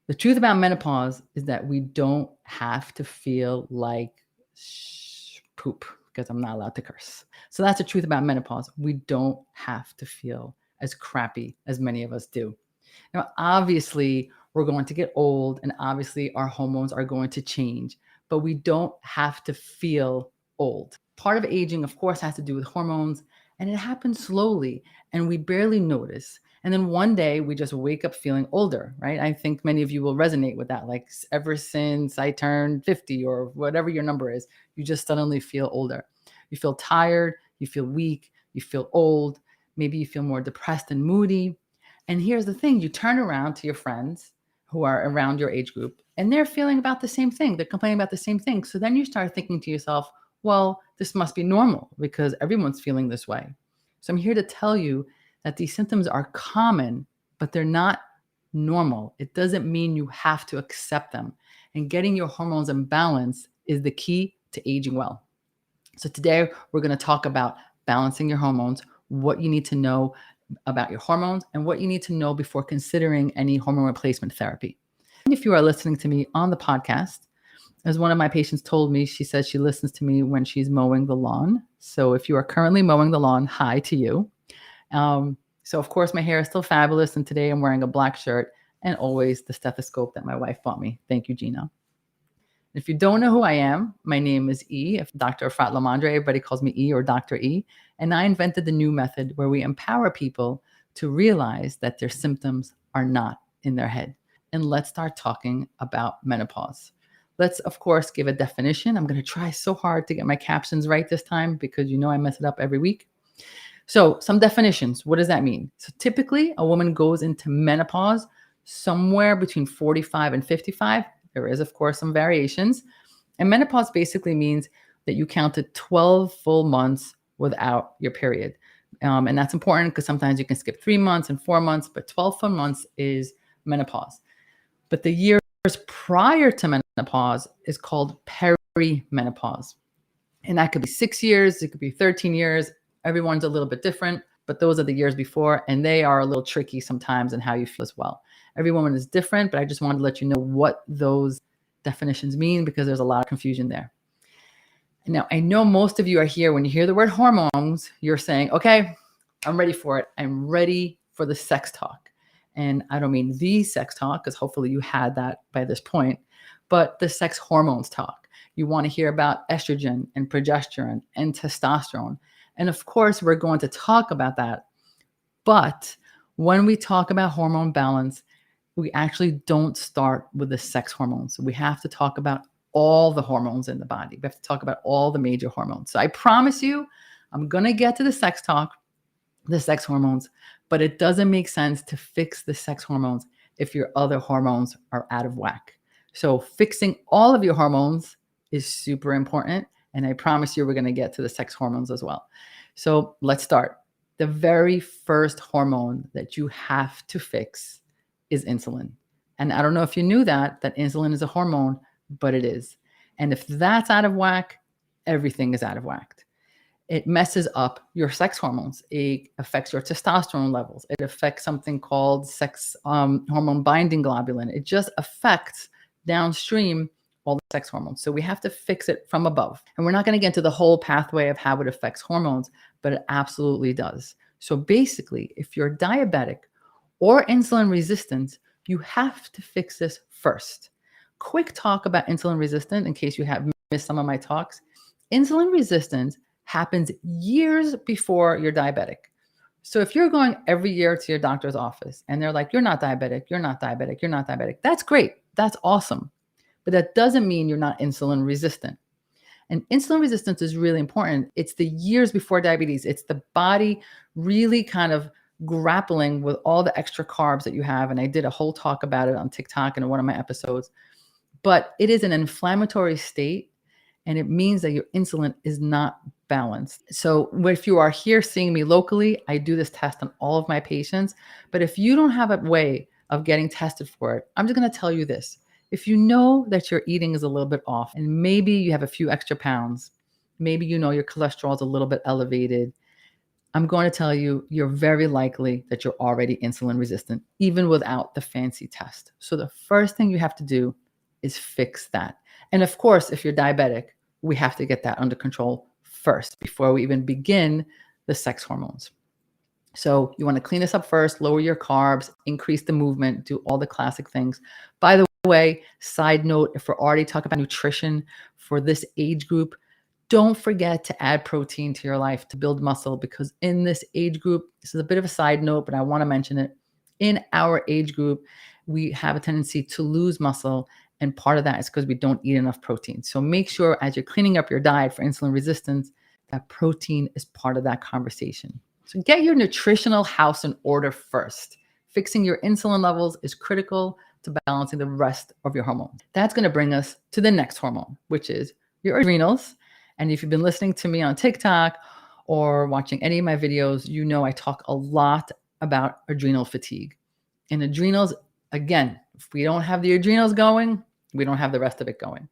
The truth about menopause is that we don't have to feel like poop, because I'm not allowed to curse. So that's the truth about menopause. We don't have to feel as crappy as many of us do. Now, obviously, we're going to get old and obviously our hormones are going to change, but we don't have to feel old. Part of aging, of course, has to do with hormones, and it happens slowly and we barely notice. And then one day we just wake up feeling older, right? I think many of you will resonate with that. Like, ever since I turned 50 or whatever your number is, you just suddenly feel older. You feel tired, you feel weak, you feel old. Maybe you feel more depressed and moody. And here's the thing, you turn around to your friends who are around your age group and they're feeling about the same thing. They're complaining about the same thing. So then you start thinking to yourself, well, this must be normal because everyone's feeling this way. So I'm here to tell you that these symptoms are common, but they're not normal. It doesn't mean you have to accept them. And getting your hormones in balance is the key to aging well. So today we're going to talk about balancing your hormones, what you need to know about your hormones, and what you need to know before considering any hormone replacement therapy. And if you are listening to me on the podcast, as one of my patients told me, she says she listens to me when she's mowing the lawn. So if you are currently mowing the lawn, hi to you. So of course my hair is still fabulous, and today I'm wearing a black shirt and always the stethoscope that my wife bought me. Thank you, Gina. If you don't know who I am, my name is E, Dr. Efrat Lamondre. Everybody calls me E or Dr. E. And I invented the new method where we empower people to realize that their symptoms are not in their head. And let's start talking about menopause. Let's, of course, give a definition. I'm going to try so hard to get my captions right this time because you know I mess it up every week. So some definitions. What does that mean? So typically a woman goes into menopause somewhere between 45 and 55. There is, of course, some variations. And menopause basically means that you counted 12 full months without your period. And that's important because sometimes you can skip 3 months and 4 months, but 12 full months is menopause. But the years prior to menopause is called perimenopause. And that could be 6 years, it could be 13 years. Everyone's a little bit different, but those are the years before, and they are a little tricky sometimes in how you feel as well. Every woman is different, but I just wanted to let you know what those definitions mean because there's a lot of confusion there. Now, I know most of you are here. When you hear the word hormones, you're saying, okay, I'm ready for it. I'm ready for the sex talk. And I don't mean the sex talk, because hopefully you had that by this point, but the sex hormones talk. You want to hear about estrogen and progesterone and testosterone. And of course, we're going to talk about that. But when we talk about hormone balance, we actually don't start with the sex hormones. We have to talk about all the hormones in the body. We have to talk about all the major hormones. So I promise you, I'm going to get to the sex talk, the sex hormones, but it doesn't make sense to fix the sex hormones if your other hormones are out of whack. So fixing all of your hormones is super important. And I promise you, we're going to get to the sex hormones as well. So let's start. The very first hormone that you have to fix is insulin. And I don't know if you knew that insulin is a hormone, but it is. And if that's out of whack, everything is out of whack. It messes up your sex hormones. It affects your testosterone levels. It affects something called sex hormone binding globulin. It just affects downstream all the sex hormones. So we have to fix it from above. And we're not going to get into the whole pathway of how it affects hormones, but it absolutely does. So basically, if you're diabetic or insulin resistant, you have to fix this first. Quick talk about insulin resistant in case you have missed some of my talks. Insulin resistance happens years before you're diabetic. So if you're going every year to your doctor's office and they're like, you're not diabetic, you're not diabetic, you're not diabetic, that's great. That's awesome. But that doesn't mean you're not insulin resistant. And insulin resistance is really important. It's the years before diabetes. It's the body really kind of grappling with all the extra carbs that you have. And I did a whole talk about it on TikTok in one of my episodes. But it is an inflammatory state, and it means that your insulin is not balanced. So if you are here seeing me locally, I do this test on all of my patients. But if you don't have a way of getting tested for it, I'm just going to tell you this. If you know that your eating is a little bit off and maybe you have a few extra pounds, maybe you know your cholesterol is a little bit elevated, I'm going to tell you, you're very likely that you're already insulin resistant, even without the fancy test. So the first thing you have to do is fix that. And of course, if you're diabetic, we have to get that under control first before we even begin the sex hormones. So you want to clean this up first, lower your carbs, increase the movement, do all the classic things. By the way, side note, if we're already talking about nutrition for this age group, don't forget to add protein to your life to build muscle, because in this age group, this is a bit of a side note, but I want to mention it. In our age group, we have a tendency to lose muscle. And part of that is because we don't eat enough protein. So make sure as you're cleaning up your diet for insulin resistance, that protein is part of that conversation. So get your nutritional house in order first. Fixing your insulin levels is critical to balancing the rest of your hormones. That's going to bring us to the next hormone, which is your adrenals. And if you've been listening to me on TikTok or watching any of my videos, you know I talk a lot about adrenal fatigue. And adrenals, again, if we don't have the adrenals going, we don't have the rest of it going.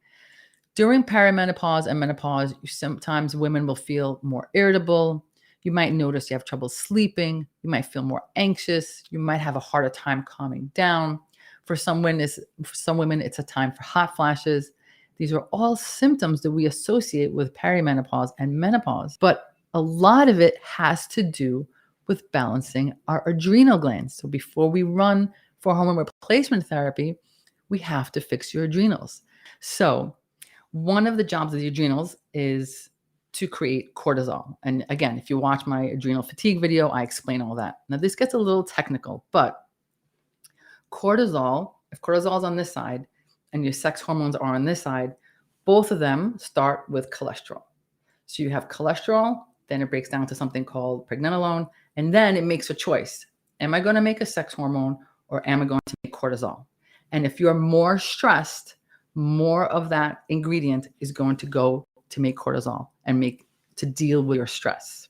During perimenopause and menopause, sometimes women will feel more irritable. You might notice you have trouble sleeping. You might feel more anxious. You might have a harder time calming down. For some women, it's a time for hot flashes. These are all symptoms that we associate with perimenopause and menopause, but a lot of it has to do with balancing our adrenal glands. So before we run for hormone replacement therapy, we have to fix your adrenals. So one of the jobs of the adrenals is to create cortisol. And again, if you watch my adrenal fatigue video, I explain all that. Now, this gets a little technical, but cortisol, if cortisol is on this side and your sex hormones are on this side, both of them start with cholesterol. So you have cholesterol, then it breaks down to something called pregnenolone, and then it makes a choice. Am I going to make a sex hormone or am I going to make cortisol? And if you're more stressed, more of that ingredient is going to go to make cortisol and to deal with your stress.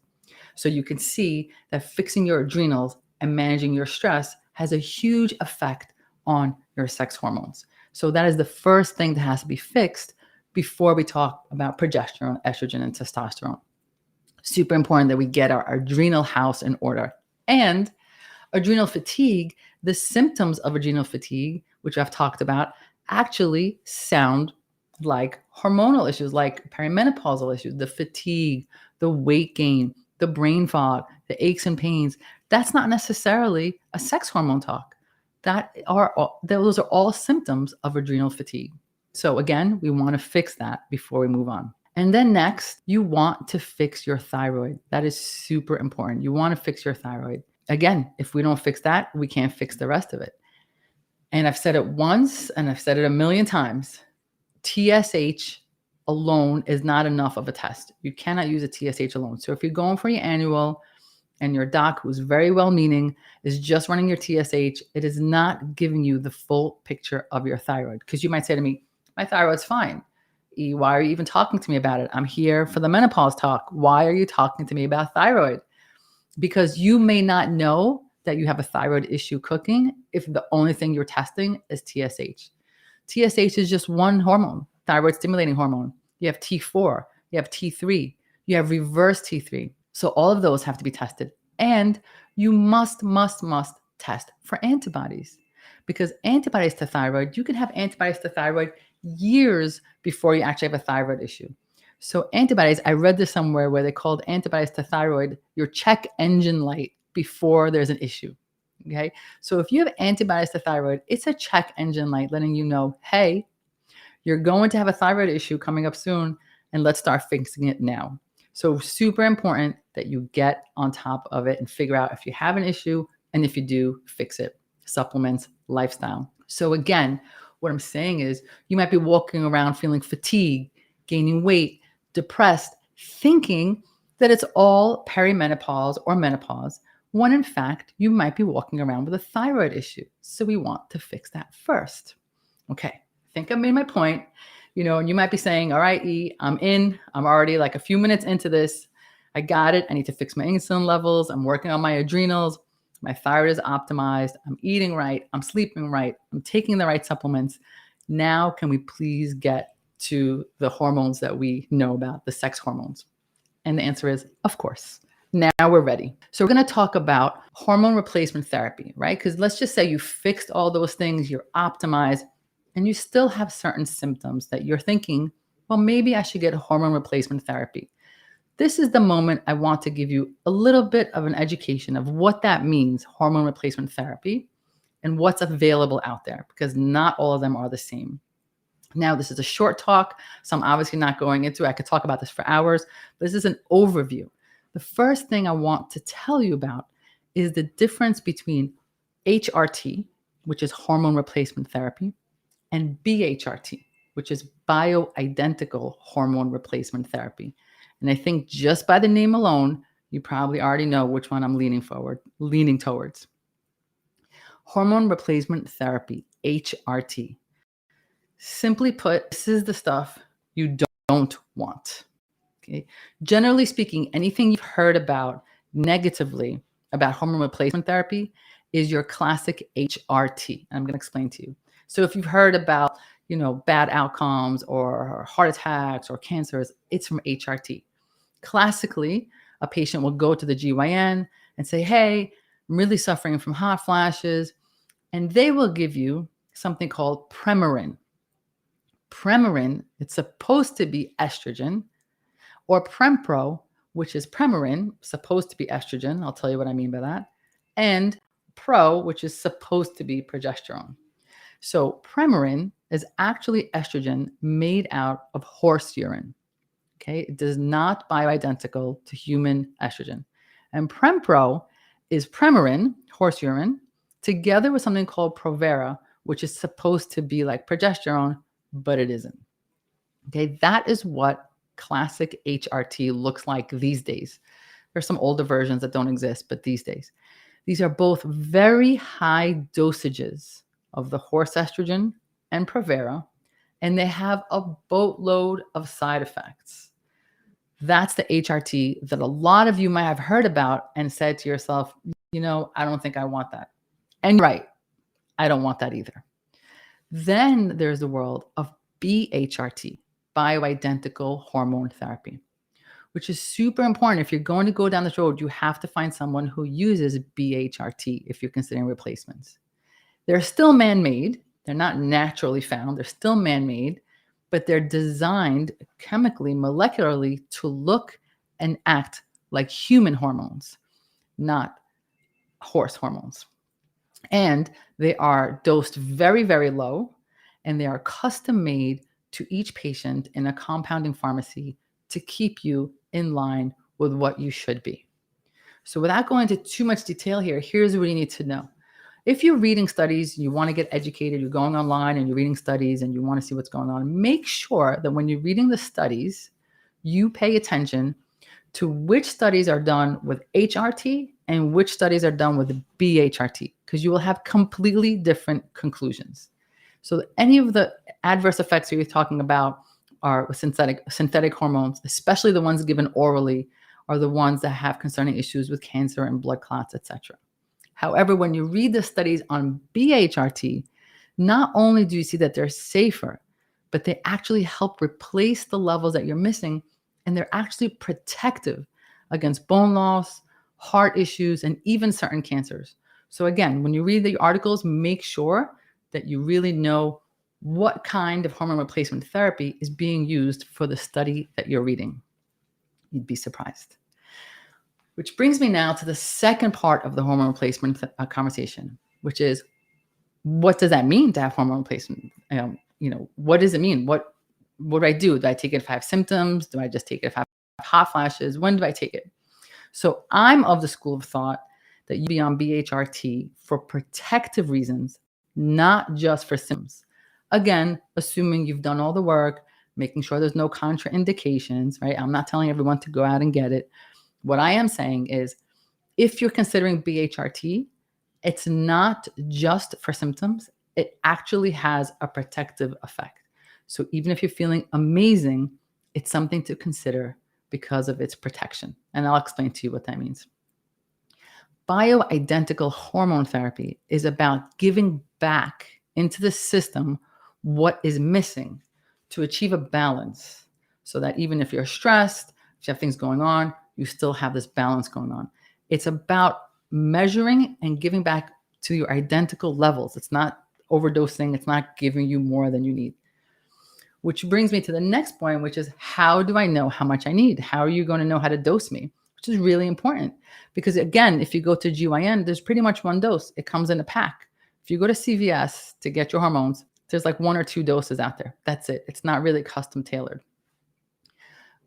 So you can see that fixing your adrenals and managing your stress has a huge effect on your sex hormones. So that is the first thing that has to be fixed before we talk about progesterone, estrogen, and testosterone. Super important that we get our adrenal house in order. And adrenal fatigue, the symptoms of adrenal fatigue, which I've talked about, actually sound like hormonal issues, like perimenopausal issues, the fatigue, the weight gain, the brain fog, the aches and pains. That's not necessarily a sex hormone talk. Those are all symptoms of adrenal fatigue. So again, we want to fix that before we move on. And then next, you want to fix your thyroid. That is super important. You want to fix your thyroid. Again, if we don't fix that, we can't fix the rest of it. And I've said it once and I've said it a million times. TSH alone is not enough of a test. You cannot use a TSH alone. So if you're going for your annual and your doc, who's very well-meaning, is just running your TSH, it is not giving you the full picture of your thyroid. Because you might say to me, my thyroid's fine. E, why are you even talking to me about it? I'm here for the menopause talk. Why are you talking to me about thyroid? Because you may not know that you have a thyroid issue cooking if the only thing you're testing is TSH. TSH is just one hormone, thyroid stimulating hormone. You have T4, you have T3, you have reverse T3. So all of those have to be tested. And you must test for antibodies, because antibodies to thyroid, you can have antibodies to thyroid years before you actually have a thyroid issue. So antibodies, I read this somewhere where they called antibodies to thyroid your check engine light before there's an issue. Okay. So if you have antibodies to thyroid, it's a check engine light letting you know, hey, you're going to have a thyroid issue coming up soon, and let's start fixing it now. So super important that you get on top of it and figure out if you have an issue, and if you do, fix it. Supplements, lifestyle. So again, what I'm saying is you might be walking around feeling fatigued, gaining weight, depressed, thinking that it's all perimenopause or menopause, when in fact you might be walking around with a thyroid issue. So we want to fix that first. Okay, I think I made my point. And you might be saying, all right, E, I'm in. I'm already like a few minutes into this. I got it. I need to fix my insulin levels. I'm working on my adrenals. My thyroid is optimized. I'm eating right. I'm sleeping right. I'm taking the right supplements. Now, can we please get to the hormones that we know about, the sex hormones? And the answer is, of course. Now we're ready. So we're going to talk about hormone replacement therapy, right? Because let's just say you fixed all those things, you're optimized, and you still have certain symptoms that you're thinking, well, maybe I should get hormone replacement therapy. This is the moment I want to give you a little bit of an education of what that means, hormone replacement therapy, and what's available out there, because not all of them are the same. Now, this is a short talk, so I'm obviously not going into it. I could talk about this for hours, but this is an overview. The first thing I want to tell you about is the difference between HRT, which is hormone replacement therapy, and BHRT, which is bioidentical hormone replacement therapy. And I think just by the name alone, you probably already know which one I'm leaning towards. Hormone replacement therapy, HRT. Simply put, this is the stuff you don't want. Okay. Generally speaking, anything you've heard about negatively about hormone replacement therapy is your classic HRT. I'm going to explain to you. So if you've heard about, bad outcomes or heart attacks or cancers, it's from HRT. Classically, a patient will go to the GYN and say, hey, I'm really suffering from hot flashes. And they will give you something called Premarin. Premarin, it's supposed to be estrogen, or Prempro, which is Premarin, supposed to be estrogen. I'll tell you what I mean by that. And Pro, which is supposed to be progesterone. So Premarin is actually estrogen made out of horse urine. Okay, it is not bioidentical to human estrogen. And Prempro is Premarin, horse urine, together with something called Provera, which is supposed to be like progesterone, but it isn't. Okay, that is what classic HRT looks like these days. There's some older versions that don't exist, but these days. These are both very high dosages of the horse estrogen and Provera, and they have a boatload of side effects. That's the HRT that a lot of you might have heard about and said to yourself, I don't think I want that. And you're right, I don't want that either. Then there's the world of BHRT, bioidentical hormone therapy, which is super important. If you're going to go down this road, you have to find someone who uses BHRT if you're considering replacements. They're still man-made. They're not naturally found. They're still man-made, but they're designed chemically, molecularly to look and act like human hormones, not horse hormones. And they are dosed very, very low, and they are custom made to each patient in a compounding pharmacy to keep you in line with what you should be. So without going into too much detail here, here's what you need to know. If you're reading studies, you want to get educated, you're going online and you're reading studies and you want to see what's going on, make sure that when you're reading the studies, you pay attention to which studies are done with HRT and which studies are done with BHRT, because you will have completely different conclusions. So any of the adverse effects that you're talking about are synthetic hormones, especially the ones given orally, are the ones that have concerning issues with cancer and blood clots, etc. However, when you read the studies on BHRT, not only do you see that they're safer, but they actually help replace the levels that you're missing, and they're actually protective against bone loss, heart issues, and even certain cancers. So again, when you read the articles, make sure that you really know what kind of hormone replacement therapy is being used for the study that you're reading. You'd be surprised. Which brings me now to the second part of the hormone replacement conversation, which is, what does that mean to have hormone replacement? What does it mean? What do I do? Do I take it if I have symptoms? Do I just take it if I have hot flashes? When do I take it? So I'm of the school of thought that you be on BHRT for protective reasons, not just for symptoms. Again, assuming you've done all the work, making sure there's no contraindications, right? I'm not telling everyone to go out and get it. What I am saying is, if you're considering BHRT, it's not just for symptoms. It actually has a protective effect. So even if you're feeling amazing, it's something to consider because of its protection. And I'll explain to you what that means. Bioidentical hormone therapy is about giving back into the system what is missing to achieve a balance, so that even if you're stressed, if you have things going on, you still have this balance going on. It's about measuring and giving back to your identical levels. It's not overdosing. It's not giving you more than you need. Which brings me to the next point, which is, how do I know how much I need? How are you going to know how to dose me? Which is really important, because again, if you go to GYN, there's pretty much one dose. It comes in a pack. If you go to CVS to get your hormones, there's like 1 or 2 doses out there. That's it. It's not really custom tailored.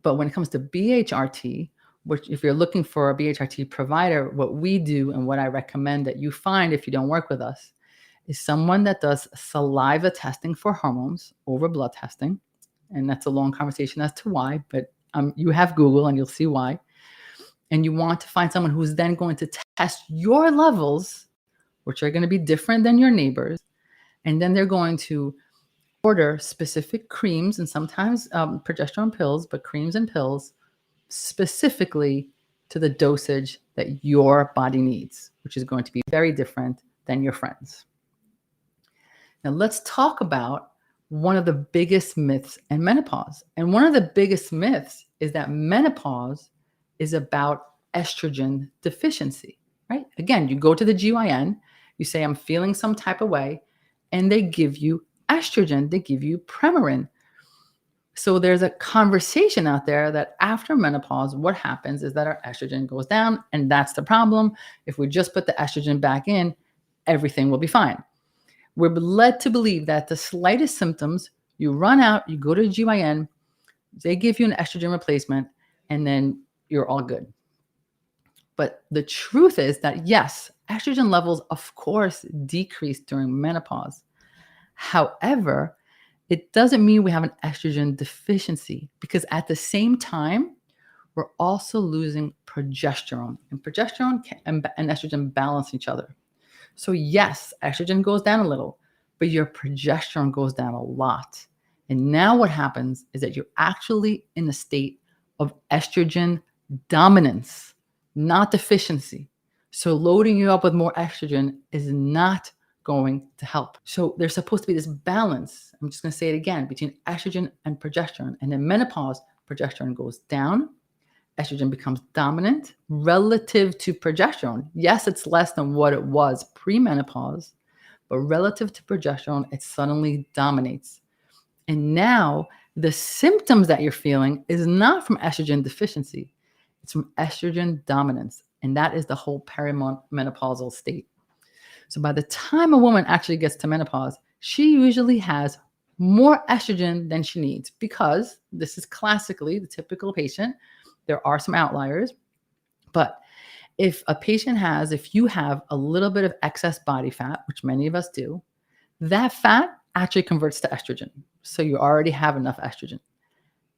But when it comes to BHRT, which if you're looking for a BHRT provider, what we do and what I recommend that you find if you don't work with us is someone that does saliva testing for hormones over blood testing. And that's a long conversation as to why, but you have Google and you'll see why. And you want to find someone who's then going to test your levels, which are going to be different than your neighbors. And then they're going to order specific creams and sometimes progesterone pills, but creams and pills specifically to the dosage that your body needs, which is going to be very different than your friends. Now, let's talk about one of the biggest myths in menopause. And one of the biggest myths is that menopause is about estrogen deficiency, right? Again, you go to the GYN, you say, I'm feeling some type of way, and they give you estrogen, they give you Premarin. So there's a conversation out there that after menopause, what happens is that our estrogen goes down, and that's the problem. If we just put the estrogen back in, everything will be fine. We're led to believe that the slightest symptoms, you run out, you go to GYN, they give you an estrogen replacement, and then you're all good. But the truth is that yes, estrogen levels, of course, decrease during menopause. However, it doesn't mean we have an estrogen deficiency, because at the same time, we're also losing progesterone. And progesterone and estrogen balance each other. So yes, estrogen goes down a little, but your progesterone goes down a lot. And now what happens is that you're actually in a state of estrogen dominance, not deficiency. So loading you up with more estrogen is not going to help. So there's supposed to be this balance. I'm just going to say it again, between estrogen and progesterone. And in menopause, progesterone goes down. Estrogen becomes dominant relative to progesterone. Yes, it's less than what it was pre-menopause, but relative to progesterone, it suddenly dominates. And now the symptoms that you're feeling is not from estrogen deficiency. It's from estrogen dominance. And that is the whole perimenopausal state. So by the time a woman actually gets to menopause, she usually has more estrogen than she needs, because this is classically the typical patient. There are some outliers, but if you have a little bit of excess body fat, which many of us do, that fat actually converts to estrogen. So you already have enough estrogen.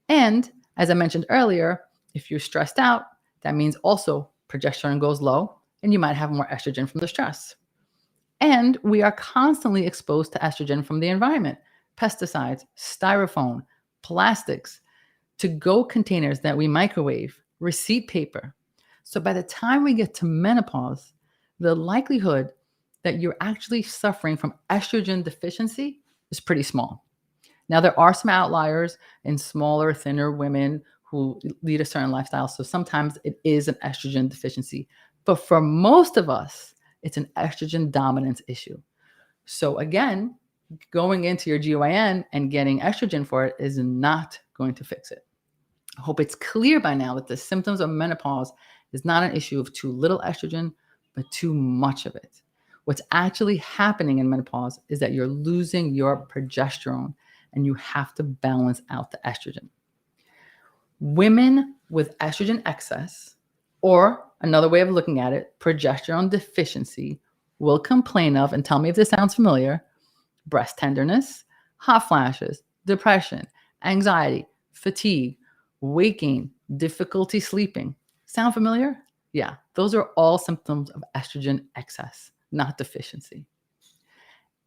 And as I mentioned earlier, if you're stressed out, that means also progesterone goes low and you might have more estrogen from the stress. And we are constantly exposed to estrogen from the environment: pesticides, styrofoam, plastics, to-go containers that we microwave, receipt paper. So by the time we get to menopause, the likelihood that you're actually suffering from estrogen deficiency is pretty small. Now, there are some outliers in smaller, thinner women who lead a certain lifestyle. So sometimes it is an estrogen deficiency. But for most of us, it's an estrogen dominance issue. So again, going into your GYN and getting estrogen for it is not going to fix it. I hope it's clear by now that the symptoms of menopause is not an issue of too little estrogen, but too much of it. What's actually happening in menopause is that you're losing your progesterone, and you have to balance out the estrogen. Women with estrogen excess, or another way of looking at it, progesterone deficiency, will complain of, and tell me if this sounds familiar, breast tenderness, hot flashes, depression, anxiety, fatigue, weight gain, difficulty sleeping. Sound familiar? Yeah, those are all symptoms of estrogen excess, not deficiency.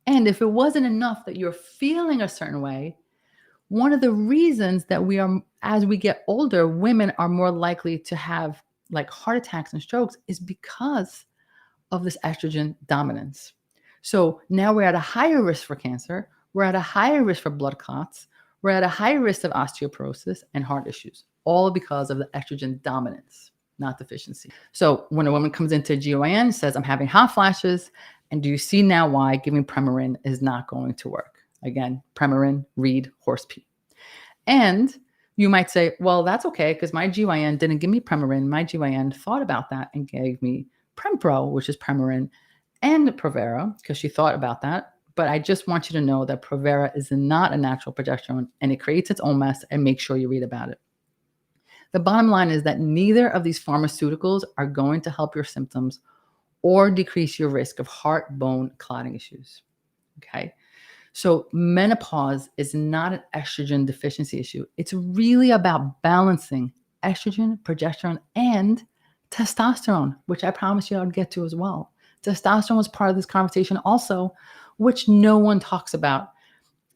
And if it wasn't enough that you're feeling a certain way, one of the reasons that as we get older, women are more likely to have like heart attacks and strokes is because of this estrogen dominance. So now we're at a higher risk for cancer. We're at a higher risk for blood clots. We're at a higher risk of osteoporosis and heart issues. all because of the estrogen dominance, not deficiency. So when a woman comes into GYN, says, I'm having hot flashes, and do you see now why giving Premarin is not going to work? Again, Premarin, read horse pee. And you might say, well, that's okay because my GYN didn't give me Premarin. My GYN thought about that and gave me Prempro, which is Premarin, and Provera because she thought about that. But I just want you to know that Provera is not a natural progesterone and it creates its own mess, and make sure you read about it. The bottom line is that neither of these pharmaceuticals are going to help your symptoms or decrease your risk of heart, bone, clotting issues. Okay. So menopause is not an estrogen deficiency issue. It's really about balancing estrogen, progesterone, and testosterone, which I promise you I'd get to as well. Testosterone was part of this conversation also, which no one talks about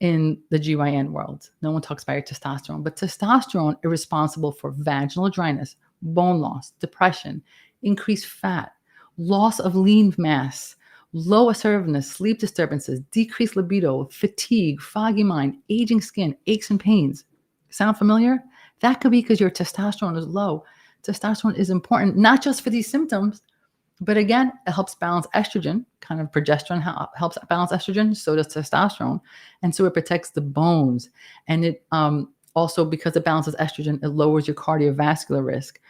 in the GYN world. No one talks about your testosterone, but testosterone is responsible for vaginal dryness, bone loss, depression, increased fat, loss of lean mass, low assertiveness, sleep disturbances, decreased libido, fatigue, foggy mind, aging skin, aches and pains. Sound familiar? That could be because your testosterone is low. Testosterone is important, not just for these symptoms, but again, it helps balance estrogen. Kind of progesterone helps balance estrogen. So does testosterone. And so it protects the bones. And it also, because it balances estrogen, it lowers your cardiovascular risk.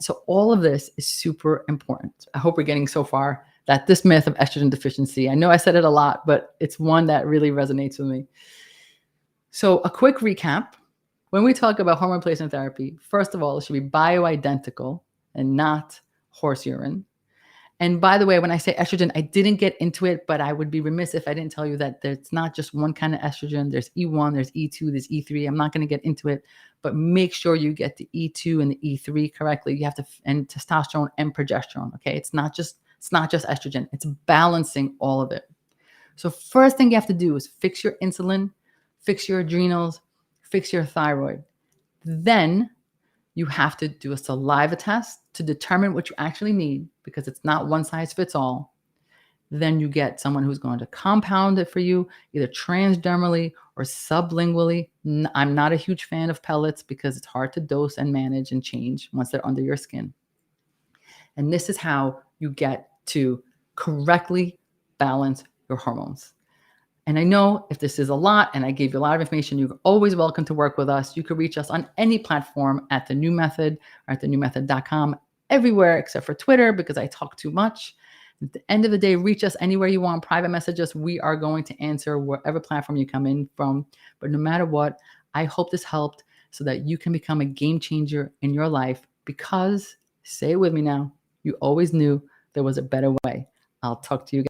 So all of this is super important. I hope we're getting so far that this myth of estrogen deficiency, I know I said it a lot, but it's one that really resonates with me. So a quick recap. When we talk about hormone replacement therapy, first of all, it should be bioidentical and not horse urine. And by the way, when I say estrogen, I didn't get into it, but I would be remiss if I didn't tell you that there's not just one kind of estrogen. There's E1, there's E2, there's E3. I'm not going to get into it, but make sure you get the E2 and the E3 correctly. You have to, and testosterone and progesterone. Okay. It's not just estrogen. It's balancing all of it. So first thing you have to do is fix your insulin, fix your adrenals, fix your thyroid. Then you have to do a saliva test to determine what you actually need, because it's not one size fits all. Then you get someone who's going to compound it for you, either transdermally or sublingually. I'm not a huge fan of pellets because it's hard to dose and manage and change once they're under your skin. And this is how you get to correctly balance your hormones. And I know if this is a lot and I gave you a lot of information, you're always welcome to work with us. You can reach us on any platform at The New Method or at thenewmethod.com, everywhere except for Twitter because I talk too much. At the end of the day, reach us anywhere you want, private message us. We are going to answer wherever platform you come in from. But no matter what, I hope this helped so that you can become a game changer in your life because, say it with me now, you always knew there was a better way. I'll talk to you guys.